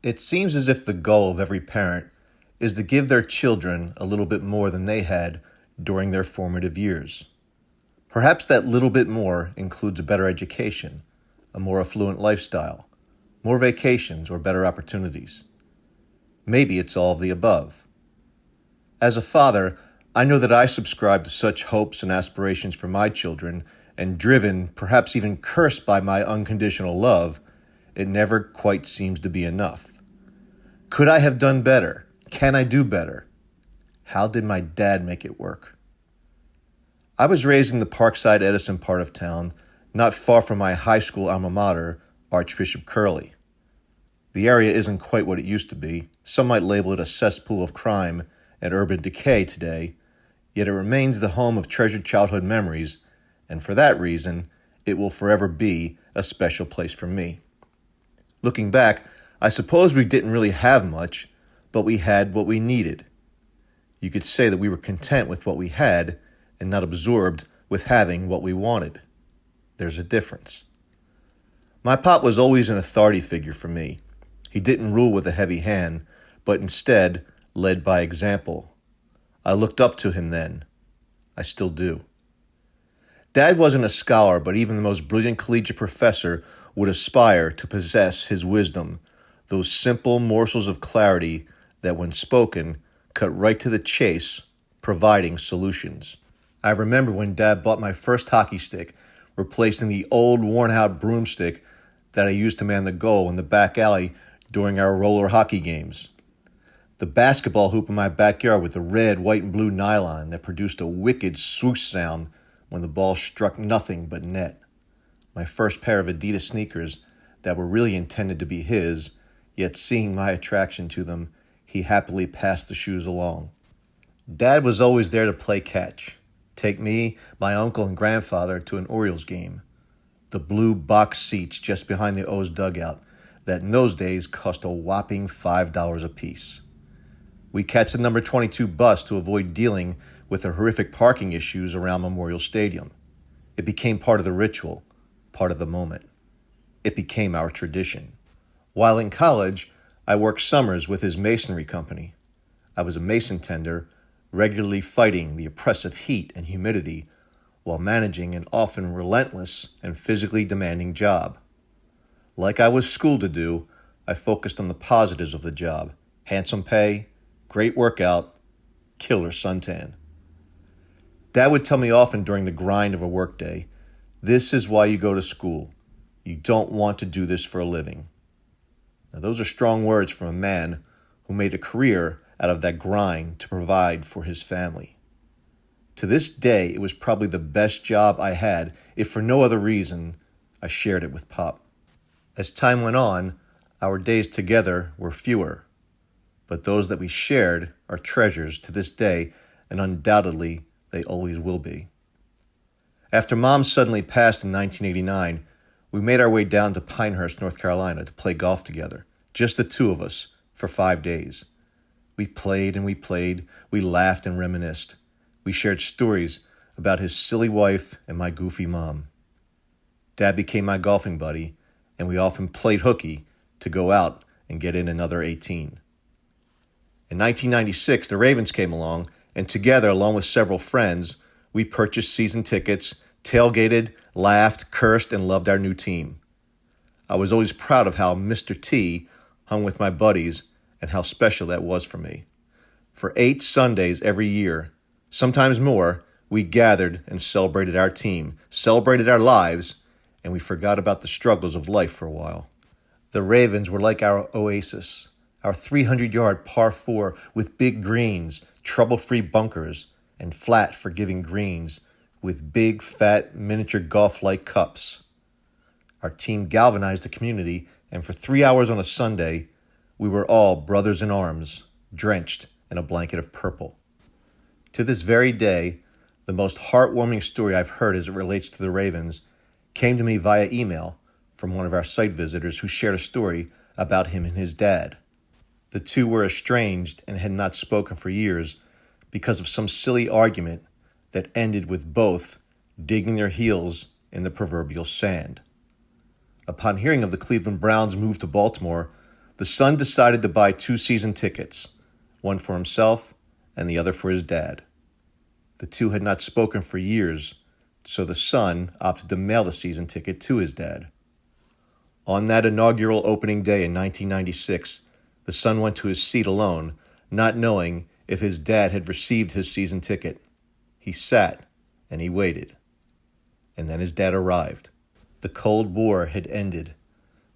It seems as if the goal of every parent is to give their children a little bit more than they had during their formative years. Perhaps that little bit more includes a better education, a more affluent lifestyle, more vacations, or better opportunities. Maybe it's all of the above. As a father, I know that I subscribe to such hopes and aspirations for my children, and driven, perhaps even cursed by my unconditional love, it never quite seems to be enough. Could I have done better? Can I do better? How did my dad make it work? I was raised in the Parkside Edison part of town, not far from my high school alma mater, Archbishop Curley. The area isn't quite what it used to be. Some might label it a cesspool of crime and urban decay today, yet it remains the home of treasured childhood memories, and for that reason, it will forever be a special place for me. Looking back, I suppose we didn't really have much, but we had what we needed. You could say that we were content with what we had and not absorbed with having what we wanted. There's a difference. My pop was always an authority figure for me. He didn't rule with a heavy hand, but instead led by example. I looked up to him then. I still do. Dad wasn't a scholar, but even the most brilliant collegiate professor would aspire to possess his wisdom, those simple morsels of clarity that, when spoken, cut right to the chase, providing solutions. I remember when Dad bought my first hockey stick, replacing the old worn-out broomstick that I used to man the goal in the back alley during our roller hockey games. The basketball hoop in my backyard with the red, white, and blue nylon that produced a wicked swoosh sound when the ball struck nothing but net. My first pair of Adidas sneakers that were really intended to be his, yet seeing my attraction to them, he happily passed the shoes along. Dad was always there to play catch. Take me, my uncle, and grandfather to an Orioles game. The blue box seats just behind the O's dugout that in those days cost a whopping $5 a piece. We catch the number 22 bus to avoid dealing with the horrific parking issues around Memorial Stadium. It became part of the ritual, part of the moment. It became our tradition. While in college, I worked summers with his masonry company. I was a mason tender, regularly fighting the oppressive heat and humidity while managing an often relentless and physically demanding job. Like I was schooled to do, I focused on the positives of the job: handsome pay, great workout, killer suntan. Dad would tell me often during the grind of a workday, "This is why you go to school. You don't want to do this for a living." Now, those are strong words from a man who made a career out of that grind to provide for his family. To this day, it was probably the best job I had, if for no other reason, I shared it with Pop. As time went on, our days together were fewer, but those that we shared are treasures to this day, and undoubtedly they always will be. After Mom suddenly passed in 1989, we made our way down to Pinehurst, North Carolina to play golf together, just the two of us, for 5 days. We played and we played, we laughed and reminisced. We shared stories about his silly wife and my goofy mom. Dad became my golfing buddy, and we often played hooky to go out and get in another 18. In 1996, the Ravens came along, and together, along with several friends, we purchased season tickets, tailgated, laughed, cursed, and loved our new team. I was always proud of how Mr. T hung with my buddies and how special that was for me. For 8 Sundays every year, sometimes more, we gathered and celebrated our team, celebrated our lives, and we forgot about the struggles of life for a while. The Ravens were like our oasis, our 300-yard par 4 with big greens, trouble-free bunkers, and flat, forgiving greens with big, fat, miniature golf-like cups. Our team galvanized the community, and for 3 hours on a Sunday, we were all brothers in arms, drenched in a blanket of purple. To this very day, the most heartwarming story I've heard as it relates to the Ravens came to me via email from one of our site visitors who shared a story about him and his dad. The two were estranged and had not spoken for years because of some silly argument that ended with both digging their heels in the proverbial sand. Upon hearing of the Cleveland Browns' move to Baltimore, The son decided to buy 2 season tickets, one for himself and the other for his dad. The two had not spoken for years, so the son opted to mail the season ticket to his dad. On that inaugural opening day in 1996, the son went to his seat alone, not knowing if his dad had received his season ticket. He sat and he waited. And then his dad arrived. The Cold War had ended.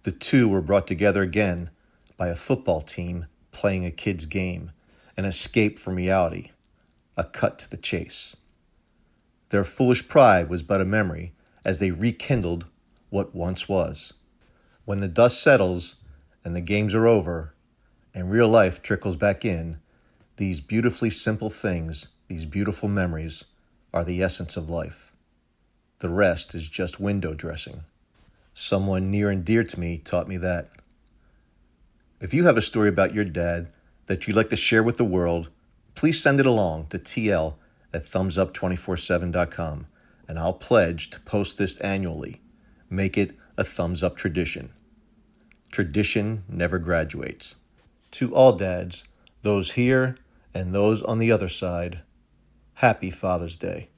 The two were brought together again by a football team playing a kid's game, an escape from reality, a cut to the chase. Their foolish pride was but a memory as they rekindled what once was. When the dust settles and the games are over and real life trickles back in, these beautifully simple things, these beautiful memories, are the essence of life. The rest is just window dressing. Someone near and dear to me taught me that. If you have a story about your dad that you'd like to share with the world, please send it along to TL@ThumbsUp247.com, and I'll pledge to post this annually. Make it a thumbs up tradition. Tradition never graduates. To all dads, those here and those on the other side, happy Father's Day.